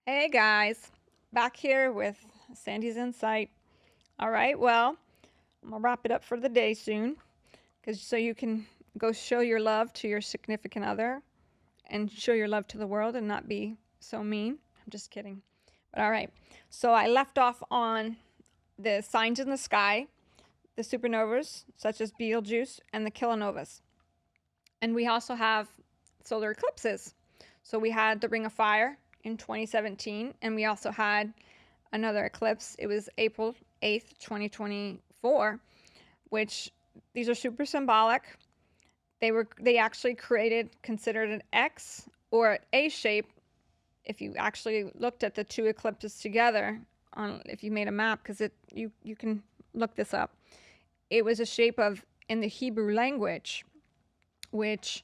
Hey guys, back here with Sandy's Insight. All right, well, I'm gonna wrap it up for the day soon, because so you can go show your love to your significant other and show your love to the world and not be so mean. I'm just kidding. But all right, so I left off on the signs in the sky, the supernovas such as Betelgeuse and the kilonovas, and we also have solar eclipses. So we had the Ring of Fire in 2017, and we also had another eclipse. It was April 8th, 2024, which these are super symbolic. They actually considered an X or A shape if you actually looked at the two eclipses together on if you made a map, because you can look this up. It was a shape of in the Hebrew language, which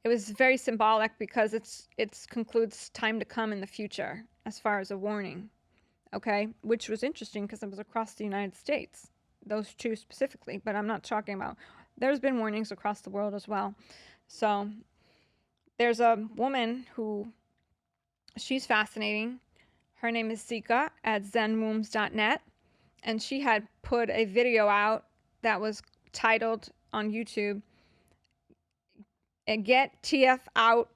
it was very symbolic because it's concludes time to come in the future as far as a warning. Okay, which was interesting because it was across the United States, those two specifically, but I'm not talking about, there's been warnings across the world as well. So there's a woman who, she's fascinating. Her name is Zika at zenwombs.net, and she had put a video out that was titled on YouTube, "Get TF Out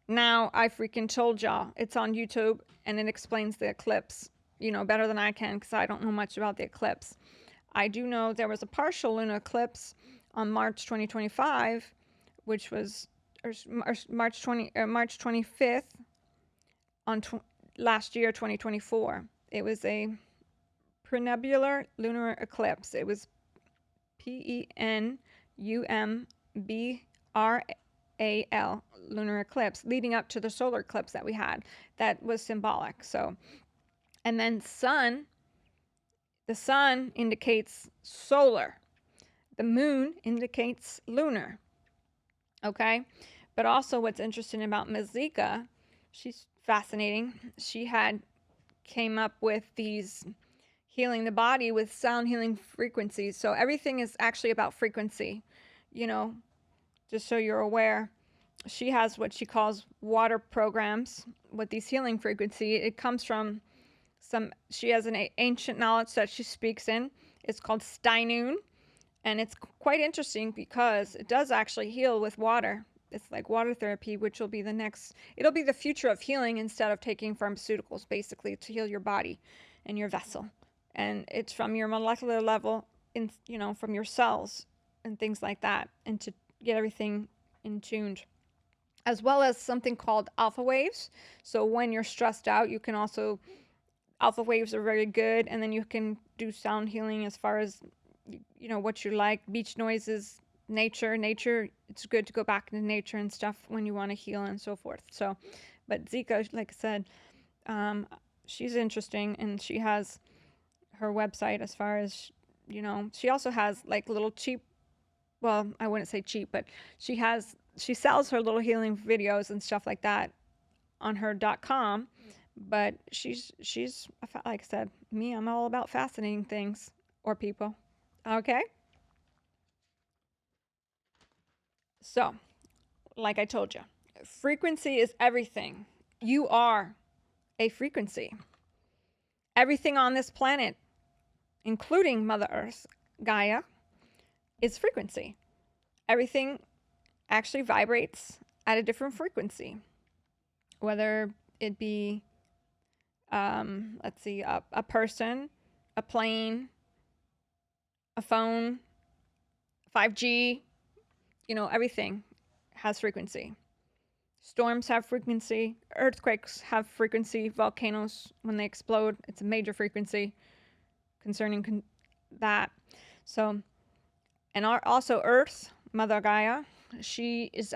Now, I Freaking Told Y'all." It's on YouTube, and it explains the eclipse, better than I can because I don't know much about the eclipse. I do know there was a partial lunar eclipse on March 2025, which was March 25th on last year, 2024. It was a prenebular lunar eclipse. It was PENUMBRAL lunar eclipse leading up to the solar eclipse that we had. That was symbolic. So, and then the sun indicates solar. The moon indicates lunar. Okay? But also what's interesting about Ms. Zika, she's fascinating. She had came up with these healing the body with sound healing frequencies. So everything is actually about frequency, just so you're aware. She has what she calls water programs with these healing frequency. It comes from she has an ancient knowledge that she speaks in. It's called Steinun, and it's quite interesting because it does actually heal with water. It's like water therapy, which will be it'll be the future of healing instead of taking pharmaceuticals, basically, to heal your body and your vessel. And it's from your molecular level, from your cells and things like that, and to get everything in tuned. As well as something called alpha waves. So when you're stressed out, you can also, alpha waves are very good, and then you can do sound healing as far as, what you like, beach noises, nature, it's good to go back into nature and stuff when you want to heal and so forth. So, but Zika, like I said, she's interesting, and she has her website as far as, she also has like little cheap, well, I wouldn't say cheap, but she sells her little healing videos and stuff like that on her .com. But she's like I said, I'm all about fascinating things or people. Okay, so like I told you, frequency is everything. You are a frequency. Everything on this planet, including Mother Earth, Gaia, is frequency. Everything actually vibrates at a different frequency, whether it be, let's see, a person, a plane, a phone, 5G, everything has frequency. Storms have frequency, earthquakes have frequency, volcanoes, when they explode, it's a major frequency concerning that. So, and also Earth, Mother Gaia, it's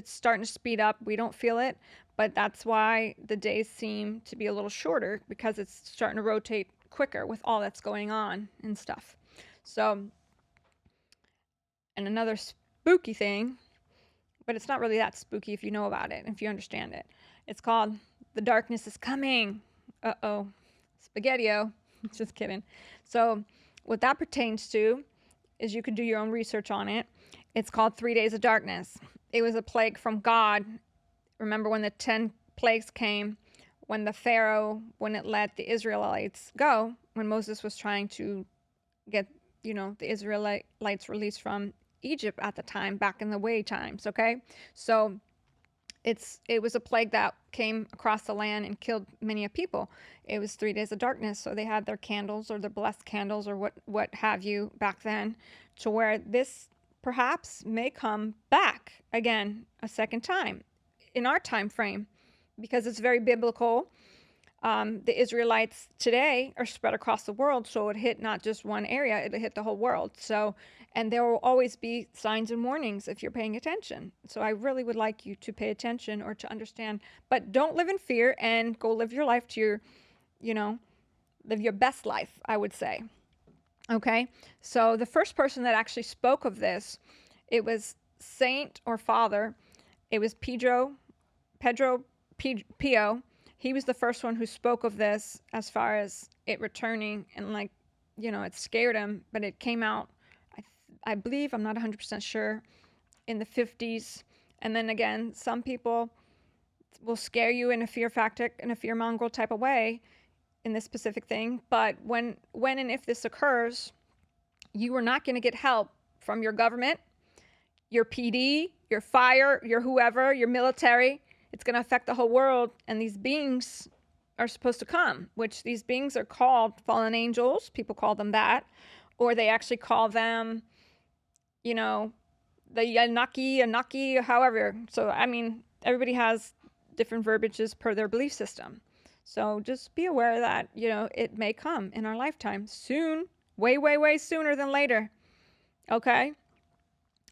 starting to speed up. We don't feel it, but that's why the days seem to be a little shorter, because it's starting to rotate quicker with all that's going on and stuff. So, and another spooky thing, but it's not really that spooky if you know about it, if you understand it. It's called The Darkness Is Coming. Uh-oh. Spaghetti-o. Just kidding. So what that pertains to is, you can do your own research on it. It's called 3 Days of Darkness. It was a plague from God. Remember when the 10 plagues came, when the Pharaoh wouldn't let the Israelites go, when Moses was trying to get, the Israelites released from Egypt at the time, back in the way times, okay? So it was a plague that came across the land and killed many a people. It was 3 days of darkness, so they had their candles or their blessed candles or what have you back then, to where this perhaps may come back again a second time in our time frame, because it's very biblical. The Israelites today are spread across the world, so it hit not just one area, it hit the whole world. So, and there will always be signs and warnings if you're paying attention. So I really would like you to pay attention or to understand, but don't live in fear, and go live your life to your, live your best life, I would say. Okay, so the first person that actually spoke of this, it was Saint or Father. It was Pedro Pio. He was the first one who spoke of this, as far as it returning, and it scared him, but it came out, I believe, I'm not 100% sure, in the 50s. And then again, some people will scare you in a fear factor, in a fear mongrel type of way in this specific thing. But when and if this occurs, you are not going to get help from your government, your PD, your fire, your whoever, your military. It's going to affect the whole world, and these beings are supposed to come, which these beings are called fallen angels. People call them that, or they actually call them, the Yanaki, however. So, I mean, everybody has different verbiages per their belief system. So just be aware that, it may come in our lifetime soon, way, way, way sooner than later. Okay?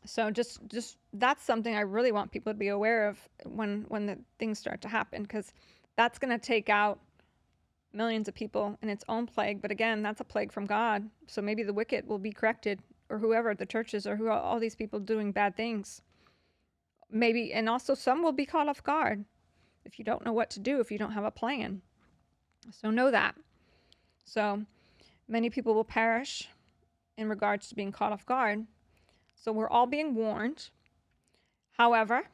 So just that's something I really want people to be aware of when the things start to happen, because that's going to take out millions of people in its own plague. But again, that's a plague from God. So maybe the wicked will be corrected, or whoever, the churches, or who all these people doing bad things. Maybe, and also some will be caught off guard if you don't know what to do, if you don't have a plan. So know that. So many people will perish in regards to being caught off guard. So we're all being warned. However,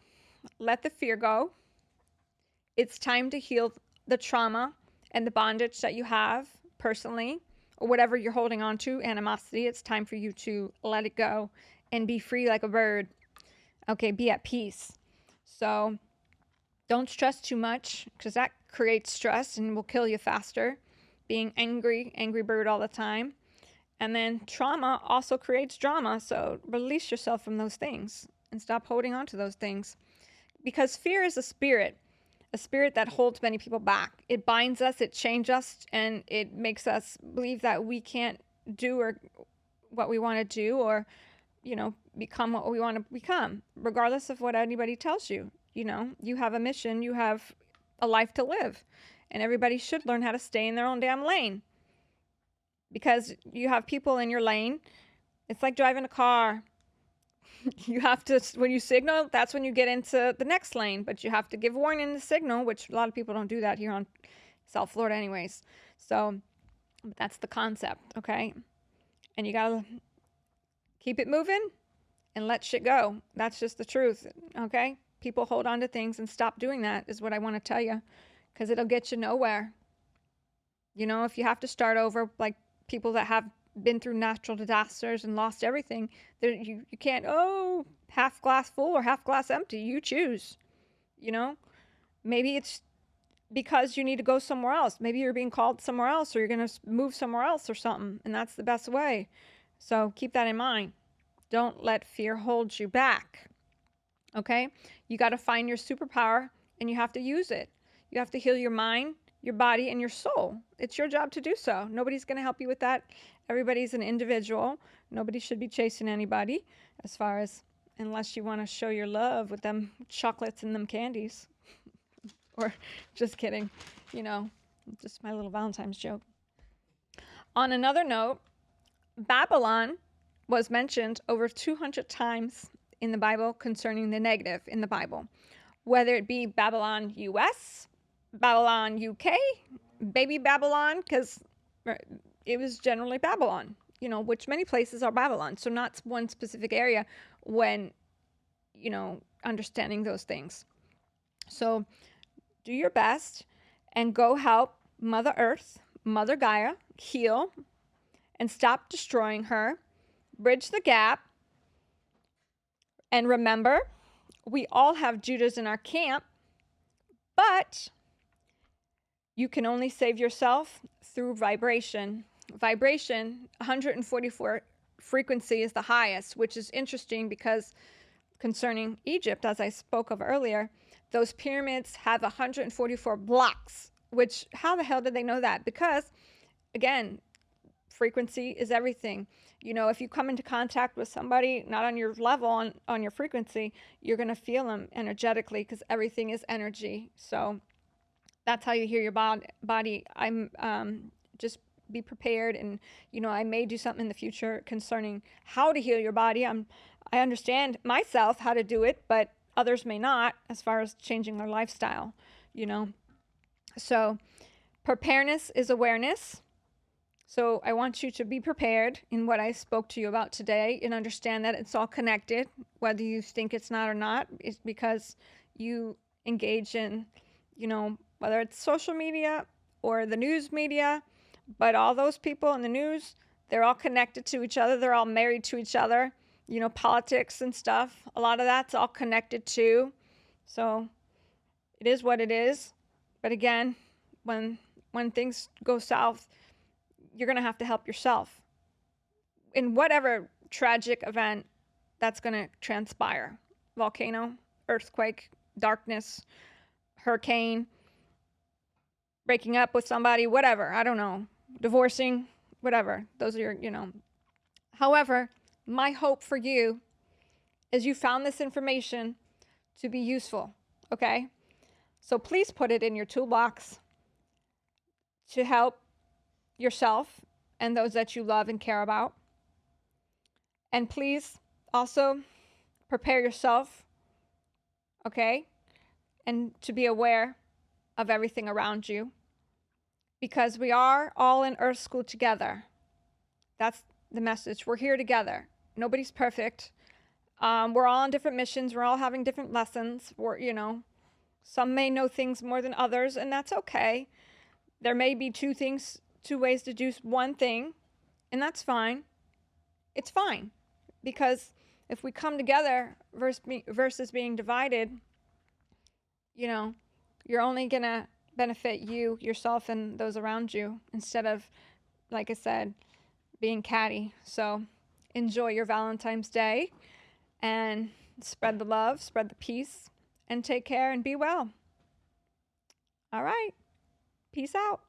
let the fear go. It's time to heal the trauma and the bondage that you have personally, or whatever you're holding on to, animosity. It's time for you to let it go and be free like a bird. Okay, be at peace. So don't stress too much, because that creates stress and will kill you faster. Being angry bird all the time. And then trauma also creates drama. So release yourself from those things and stop holding on to those things. Because fear is a spirit that holds many people back. It binds us, it changes us, and it makes us believe that we can't do or what we want to do, or, become what we want to become, regardless of what anybody tells you. You have a mission, you have a life to live, and everybody should learn how to stay in their own damn lane. Because you have people in your lane. It's like driving a car. You have to, when you signal, that's when you get into the next lane. But you have to give warning in the signal, which a lot of people don't do that here on South Florida anyways. So that's the concept, okay? And you got to keep it moving and let shit go. That's just the truth, okay? People hold on to things, and stop doing that is what I want to tell you, because it'll get you nowhere. If you have to start over, like people that have been through natural disasters and lost everything, you can't, half glass full or half glass empty. You choose. Maybe it's because you need to go somewhere else. Maybe you're being called somewhere else, or you're going to move somewhere else or something, and that's the best way. So keep that in mind. Don't let fear hold you back. Okay? You got to find your superpower, and you have to use it. You have to heal your mind, your body, and your soul. It's your job to do so. Nobody's going to help you with that. Everybody's an individual. Nobody should be chasing anybody, as far as, unless you want to show your love with them chocolates and them candies. Or just kidding, just my little Valentine's joke. On another note, Babylon was mentioned over 200 times in the Bible concerning the negative in the Bible, whether it be Babylon US, Babylon UK, baby Babylon, because it was generally Babylon, which many places are Babylon. So not one specific area when, understanding those things. So do your best and go help Mother Earth, Mother Gaia, heal and stop destroying her, bridge the gap. And remember, we all have Judas in our camp, but you can only save yourself through vibration. Vibration, 144 frequency is the highest, which is interesting because concerning Egypt, as I spoke of earlier, those pyramids have 144 blocks, which how the hell did they know that? Because, again, frequency is everything. If you come into contact with somebody not on your level, on your frequency, you're going to feel them energetically because everything is energy. So that's how you hear your body. I'm just be prepared, and I may do something in the future concerning how to heal your body. I understand myself how to do it, but others may not, as far as changing their lifestyle. So preparedness is awareness. So I want you to be prepared in what I spoke to you about today and understand that it's all connected, whether you think it's not or not. It's because you engage in, whether it's social media or the news media, but all those people in the news, they're all connected to each other. They're all married to each other, politics and stuff. A lot of that's all connected too. So it is what it is. But again, when things go south, you're going to have to help yourself in whatever tragic event that's going to transpire. Volcano, earthquake, darkness, hurricane, breaking up with somebody, whatever, I don't know, divorcing, whatever. Those are your. However, my hope for you is you found this information to be useful, okay? So please put it in your toolbox to help yourself and those that you love and care about. And please also prepare yourself, okay? And to be aware of everything around you, because we are all in Earth School together. That's the message. We're here together. Nobody's perfect. We're all on different missions. We're all having different lessons. Some may know things more than others, and that's okay. There may be two ways to do one thing, and that's fine. It's fine, because if we come together versus being divided, you're only gonna benefit you, yourself, and those around you, instead of, like I said, being catty. So enjoy your Valentine's Day, and spread the love, spread the peace, and take care and be well. All right. Peace out.